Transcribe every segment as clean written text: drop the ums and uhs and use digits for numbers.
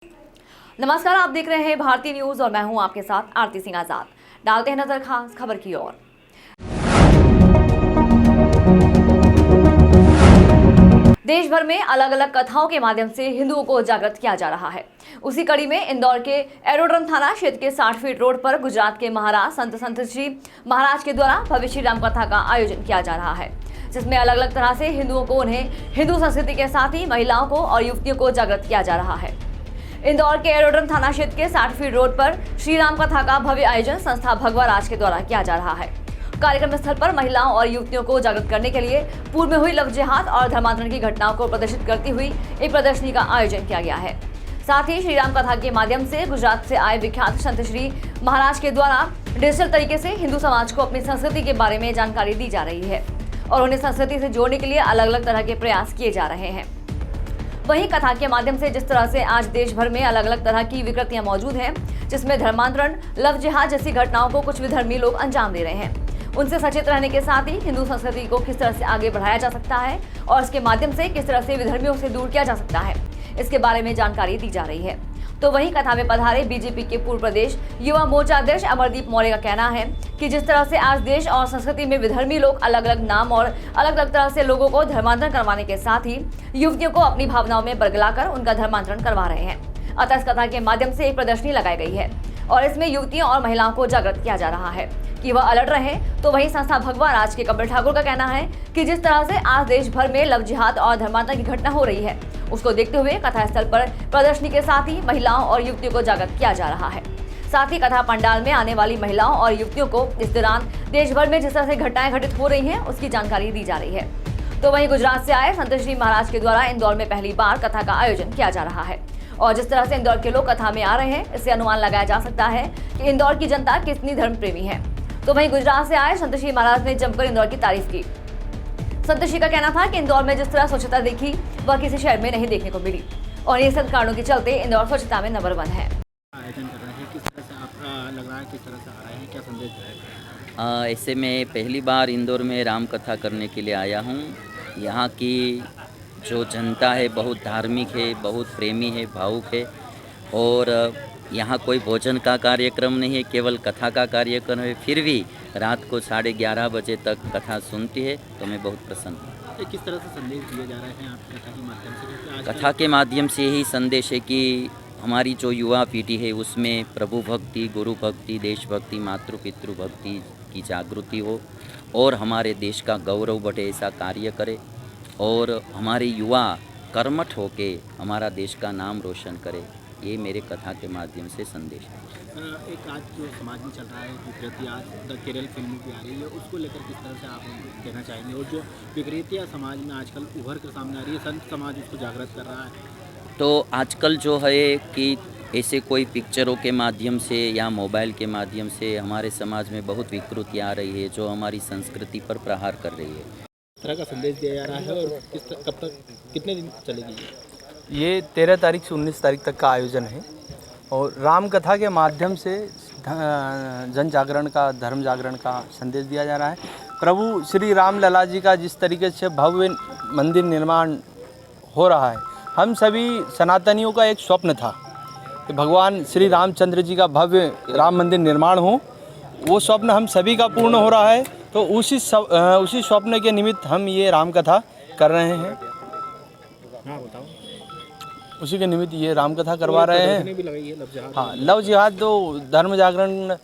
नमस्कार, आप देख रहे हैं भारतीय न्यूज और मैं हूं आपके साथ आरती सिंह आजाद। डालते हैं नजर खास खबर की ओर। देश भर में अलग अलग कथाओं के माध्यम से हिंदुओं को जागृत किया जा रहा है। उसी कड़ी में इंदौर के एरोड्रम थाना क्षेत्र के 60 फीट रोड पर गुजरात के महाराज संत श्री महाराज के द्वारा भव्य श्री राम कथा का आयोजन किया जा रहा है, जिसमें अलग अलग तरह से हिंदुओं को उन्हें हिंदू संस्कृति के साथ ही महिलाओं को और युवतियों को जागृत किया जा रहा है। इंदौर के एरोड्रम थाना क्षेत्र के 60 फीट रोड पर श्री राम कथा का भव्य आयोजन संस्था भगवा राज के द्वारा किया जा रहा है। कार्यक्रम स्थल पर महिलाओं और युवतियों को जागृत करने के लिए पूर्व में हुई लव जिहाद और धर्मांतरण की घटनाओं को प्रदर्शित करती हुई एक प्रदर्शनी का आयोजन किया गया है। साथ ही श्री राम कथा के माध्यम से गुजरात से आए विख्यात संत श्री महाराज के द्वारा डिजिटल तरीके से हिंदू समाज को अपनी संस्कृति के बारे में जानकारी दी जा रही है और उन्हें संस्कृति से जोड़ने के लिए अलग अलग तरह के प्रयास किए जा रहे हैं। वहीं कथा के माध्यम से जिस तरह से आज देश भर में अलग अलग तरह की विकृतियां मौजूद हैं, जिसमें धर्मांतरण, लव जिहाद जैसी घटनाओं को कुछ विधर्मी लोग अंजाम दे रहे हैं, उनसे सचेत रहने के साथ ही हिंदू संस्कृति को किस तरह से आगे बढ़ाया जा सकता है और इसके माध्यम से किस तरह से विधर्मियों से दूर किया जा सकता है, इसके बारे में जानकारी दी जा रही है। तो वहीं कथा में पधारे बीजेपी के पूर्व प्रदेश युवा मोर्चा अध्यक्ष अमरदीप मौर्य का कहना है कि जिस तरह से आज देश और संस्कृति में विधर्मी लोग अलग अलग नाम और अलग अलग तरह से लोगों को धर्मांतरण करवाने के साथ ही युवतियों को अपनी भावनाओं में बरगलाकर उनका धर्मांतरण करवा रहे हैं। अतः इस कथा के माध्यम से एक प्रदर्शनी लगाई गई है और इसमें युवतियों और महिलाओं को जागृत किया जा रहा है कि वह अलर्ट रहे। तो वहीं संस्था भगवा राज के कपिल ठाकुर का कहना है कि जिस तरह से आज देश भर में लव जिहाद और धर्मांतरण की घटना हो रही है, उसको देखते हुए कथा स्थल पर प्रदर्शनी के साथ ही महिलाओं और युवतियों को जागृत किया जा रहा है। साथ ही कथा पंडाल में आने वाली महिलाओं और युवतियों को इस दौरान देश भर में जिस तरह से घटनाएं घटित हो रही हैं, उसकी जानकारी दी जा रही है। तो वहीं गुजरात से आए संत श्री महाराज के द्वारा इंदौर में पहली बार कथा का आयोजन किया जा रहा है और जिस तरह से इंदौर के लोग कथा में आ रहे हैं, इससे अनुमान लगाया जा सकता है कि इंदौर की जनता कितनी धर्म प्रेमी है। तो वहीं गुजरात से आए संत श्री महाराज ने जमकर इंदौर की तारीफ की। संत श्री का कहना था कि इंदौर में जिस तरह स्वच्छता देखी वह किसी शहर में नहीं देखने को मिली और ये सब कारणों के चलते इंदौर स्वच्छता में नंबर 1 है। आयोजन कर रहे हैं, किस तरह से आप लग रहा है, किस तरह से आ रहे हैं, क्या संदेश जाएगा? ऐसे मैं पहली बार इंदौर में राम कथा करने के लिए आया हूँ। यहाँ की जो जनता है बहुत धार्मिक है, बहुत प्रेमी है, भावुक है और यहाँ कोई भोजन का कार्यक्रम नहीं है, केवल कथा का कार्यक्रम है। फिर भी रात को 11:30 बजे तक कथा सुनती है, तो मैं बहुत प्रसन्न हूँ। किस तरह से संदेश दिए जा रहे हैं आप कथा के माध्यम से? कथा के माध्यम से यही संदेश है कि हमारी जो युवा पीढ़ी है उसमें प्रभु भक्ति, गुरु भक्ति, देशभक्ति, मातृ पितृ भक्ति की जागृति हो और हमारे देश का गौरव बढ़े, ऐसा कार्य करे और हमारे युवा कर्मठ होके हमारा देश का नाम रोशन करे। ये मेरे कथा के माध्यम से संदेश है। एक आज जो समाज में चल रहा है विकृतियाँ, द केरल फिल्म भी आ रही है, उसको लेकर किस तरह से आप कहना चाहेंगे? और जो विकृतियाँ समाज में आजकल उभर कर सामने आ रही है, संत समाज उसको जागृत कर रहा है। तो आजकल जो है कि ऐसे कोई पिक्चरों के माध्यम से या मोबाइल के माध्यम से हमारे समाज में बहुत विकृति आ रही है जो हमारी संस्कृति पर प्रहार कर रही है। इस तरह का संदेश दिया जा रहा है और कब तक, कितने दिन चलेगी? ये 13 तारीख से 19 तारीख तक का आयोजन है और राम कथा के माध्यम से जन जागरण का, धर्म जागरण का संदेश दिया जा रहा है। प्रभु श्री राम लला जी का जिस तरीके से भव्य मंदिर निर्माण हो रहा है, हम सभी सनातनियों का एक स्वप्न था कि भगवान श्री रामचंद्र जी का भव्य राम मंदिर निर्माण हो। वो स्वप्न हम सभी का पूर्ण हो रहा है, तो उसी स्वप्न के निमित्त हम ये राम कथा कर रहे हैं। हाँ बताओ। उसी के निमित्त ये राम कथा करवा रहे हैं। भी लगाई है लव जिहाद। हाँ, लव जिहाद तो धर्म जागरण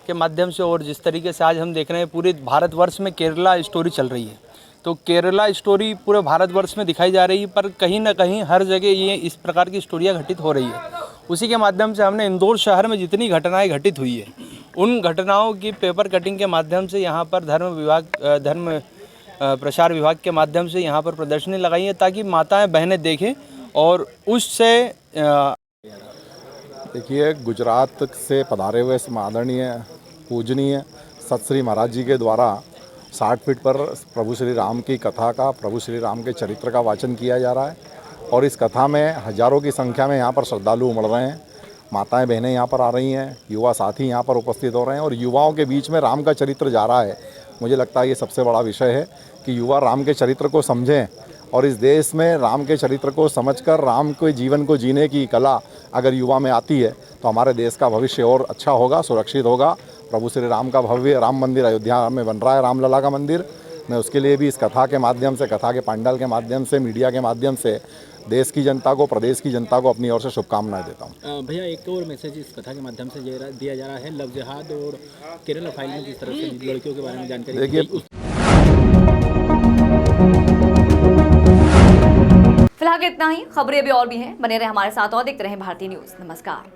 के माध्यम से और जिस तरीके से आज हम देख रहे हैं पूरे भारतवर्ष में केरला स्टोरी चल रही है, तो केरला स्टोरी पूरे भारतवर्ष में दिखाई जा रही है, पर कहीं ना कहीं हर जगह ये इस प्रकार की स्टोरियाँ घटित हो रही है। उसी के माध्यम से हमने इंदौर शहर में जितनी घटनाएं घटित हुई है, उन घटनाओं की पेपर कटिंग के माध्यम से यहाँ पर धर्म प्रसार विभाग के माध्यम से यहाँ पर प्रदर्शनी लगाई है ताकि माताएं बहनें देखें और उससे देखिए, गुजरात से पधारे हुए आदरणीय पूजनीय सत श्री महाराज जी के द्वारा 60 फीट पर प्रभु श्री राम की कथा का, प्रभु श्री राम के चरित्र का वाचन किया जा रहा है और इस कथा में हजारों की संख्या में यहाँ पर श्रद्धालु उमड़ रहे हैं। माताएं बहनें यहाँ पर आ रही हैं, युवा साथी यहाँ पर उपस्थित हो रहे हैं और युवाओं के बीच में राम का चरित्र जा रहा है। मुझे लगता है ये सबसे बड़ा विषय है कि युवा राम के चरित्र को समझें और इस देश में राम के चरित्र को समझकर राम के जीवन को जीने की कला, अगर युवा में आती है तो हमारे देश का भविष्य और अच्छा होगा, सुरक्षित होगा। प्रभु श्री राम का भव्य राम मंदिर अयोध्या में बन रहा है, रामलला का मंदिर। मैं उसके लिए भी इस कथा के माध्यम से, कथा के पंडाल के माध्यम से, मीडिया के माध्यम से देश की जनता को, प्रदेश की जनता को अपनी ओर से शुभकामनाएं देता हूँ। भैया एक और मैसेज इस कथा के माध्यम से दिया जा रहा है, लव जिहाद और केरला फाइल में जिस तरह से लड़कियों के बारे में जानकारी देखिए, फिलहाल इतना ही। खबरें अभी और भी हैं, बने रहे हमारे साथ और देखते रहें भारतीय न्यूज़। नमस्कार।